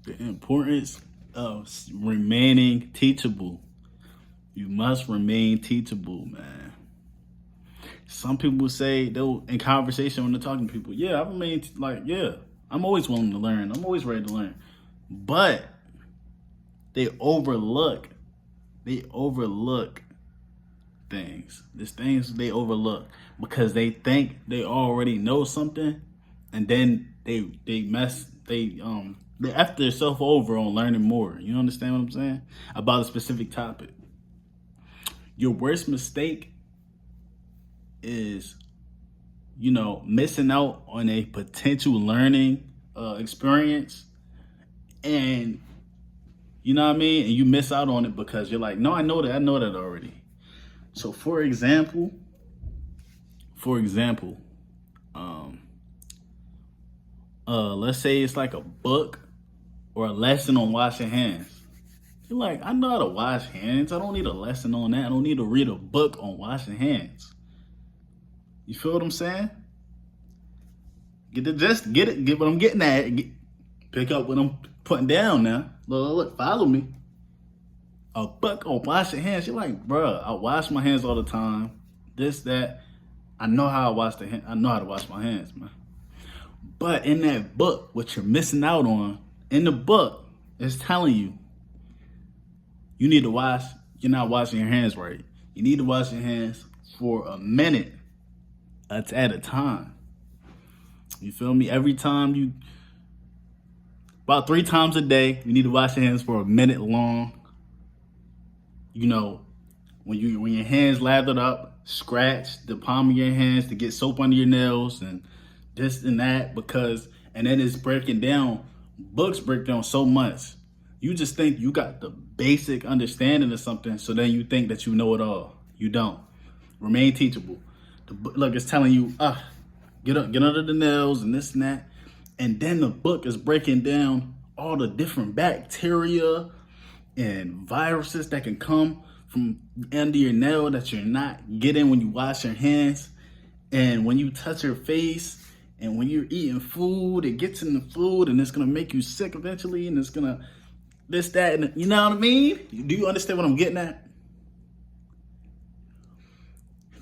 The importance of remaining teachable. You must remain teachable, man. Some people say they'll in conversation when they're talking to people, yeah, I remain yeah, I'm always willing to learn. I'm always ready to learn. But they overlook things. There's things they overlook because they think they already know something, and then they F themselves over on learning more. You understand what I'm saying? About a specific topic. Your worst mistake is, missing out on a potential learning experience, and you know what I mean? And you miss out on it because you're like, no, I know that already. So for example, let's say it's like a book or a lesson on washing hands. You're like, I know how to wash hands. I don't need a lesson on that. I don't need to read a book on washing hands. You feel what I'm saying? Get what I'm getting at. Pick up what I'm putting down now. Look, follow me. A book on washing hands. You're like, bruh, I wash my hands all the time. This, that. I know how I know how to wash my hands, man. But in that book, what you're missing out on, in the book, it's telling you, you're not washing your hands right. You need to wash your hands for a minute at a time. You feel me? About 3 times a day, you need to wash your hands for a minute long. When your hands lathered up, scratch the palm of your hands to get soap under your nails and this and that, and then it's breaking down. Books break down so much. You just think you got the basic understanding of something, so then you think that you know it all. You don't. Remain teachable. Look, it's telling you, get under the nails and this and that. And then the book is breaking down all the different bacteria and viruses that can come from under your nail that you're not getting when you wash your hands. And when you touch your face and when you're eating food, it gets in the food and it's going to make you sick eventually. And it's going to this, that, and you know what I mean? Do you understand what I'm getting at?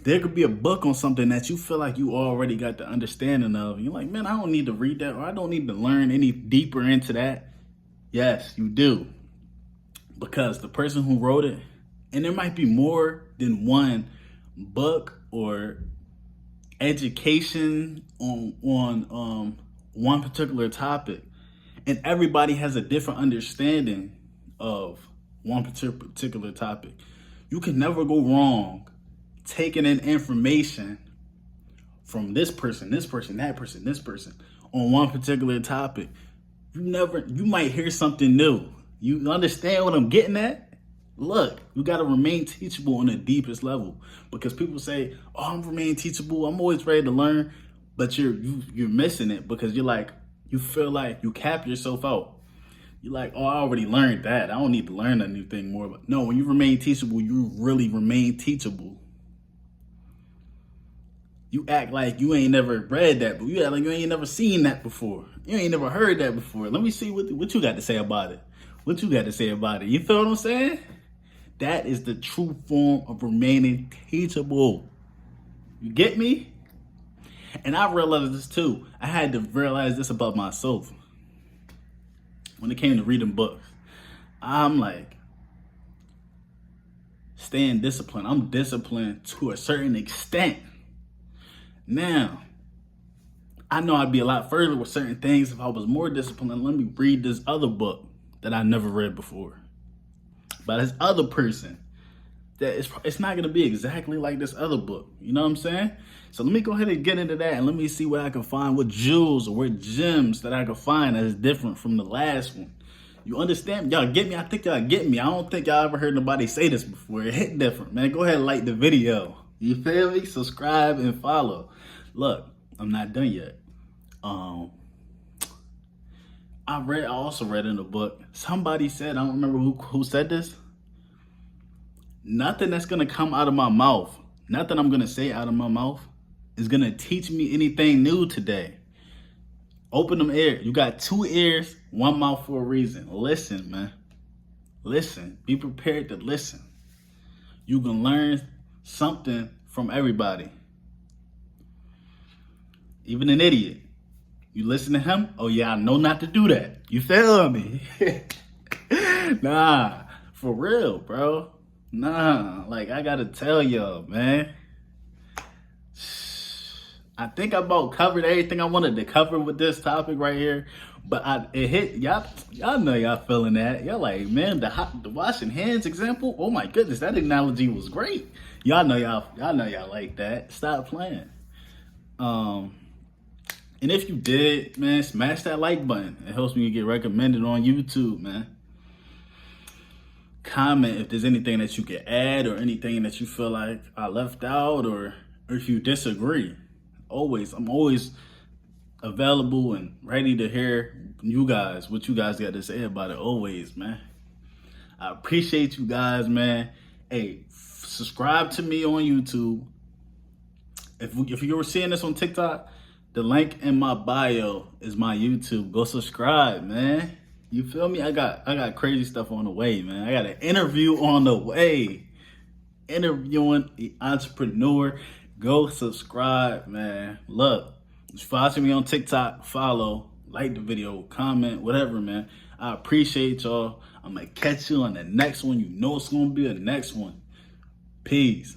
There could be a book on something that you feel like you already got the understanding of. You're like, man, I don't need to read that, or I don't need to learn any deeper into that. Yes, you do. Because the person who wrote it, and there might be more than one book or education on one particular topic, and everybody has a different understanding of one particular topic. You can never go wrong taking in information from this person, that person, this person on one particular topic. You might hear something new. You understand what I'm getting at? Look, you got to remain teachable on the deepest level, because people say, oh, I'm remaining teachable, I'm always ready to learn, but you're missing it because you feel like you cap yourself out. You're like, oh, I already learned that. I don't need to learn anything more. But no, when you remain teachable, you really remain teachable. You act like you ain't never read that, but you act like you ain't never seen that before. You ain't never heard that before. Let me see what you got to say about it. What you got to say about it? You feel what I'm saying? That is the true form of remaining teachable. You get me? And I realized this too. I had to realize this about myself. When it came to reading books, I'm like, staying disciplined. I'm disciplined to a certain extent. Now, I know I'd be a lot further with certain things if I was more disciplined. And let me read this other book that I never read before by this other person. That it's not going to be exactly like this other book. You know what I'm saying? So let me go ahead and get into that, and let me see what I can find, what jewels or what gems that I can find that is different from the last one. You understand? Y'all get me? I think y'all get me. I don't think y'all ever heard nobody say this before. It hit different, man. Go ahead and like the video. You feel me? Subscribe and follow. Look, I'm not done yet. I also read in the book, somebody said, I don't remember who said this, nothing that's going to come out of my mouth, nothing I'm going to say out of my mouth is going to teach me anything new today. Open them ears. You got 2 ears, 1 mouth for a reason. Listen, man. Listen. Be prepared to listen. You can learn something from everybody. Even an idiot. You listen to him? Oh yeah, I know not to do that. You feel me? Nah, for real, bro. Nah, like I gotta tell y'all, man. I think I about covered everything I wanted to cover with this topic right here. But it hit y'all. Y'all know y'all feeling that. Y'all like, man, the washing hands example. Oh my goodness, that analogy was great. Y'all know y'all like that. Stop playing. And if you did, man, smash that like button. It helps me get recommended on YouTube, man. Comment if there's anything that you can add or anything that you feel like I left out, or if you disagree. I'm always available and ready to hear you guys, what you guys got to say about it always, man. I appreciate you guys, man. Hey, subscribe to me on YouTube. If you were seeing this on TikTok, the link in my bio is my YouTube. Go subscribe, man. You feel me? I got crazy stuff on the way, man. I got an interview on the way. Interviewing the entrepreneur. Go subscribe, man. Look, just follow me on TikTok. Follow, like the video, comment, whatever, man. I appreciate y'all. I'm gonna catch you on the next one. You know it's gonna be the next one. Peace.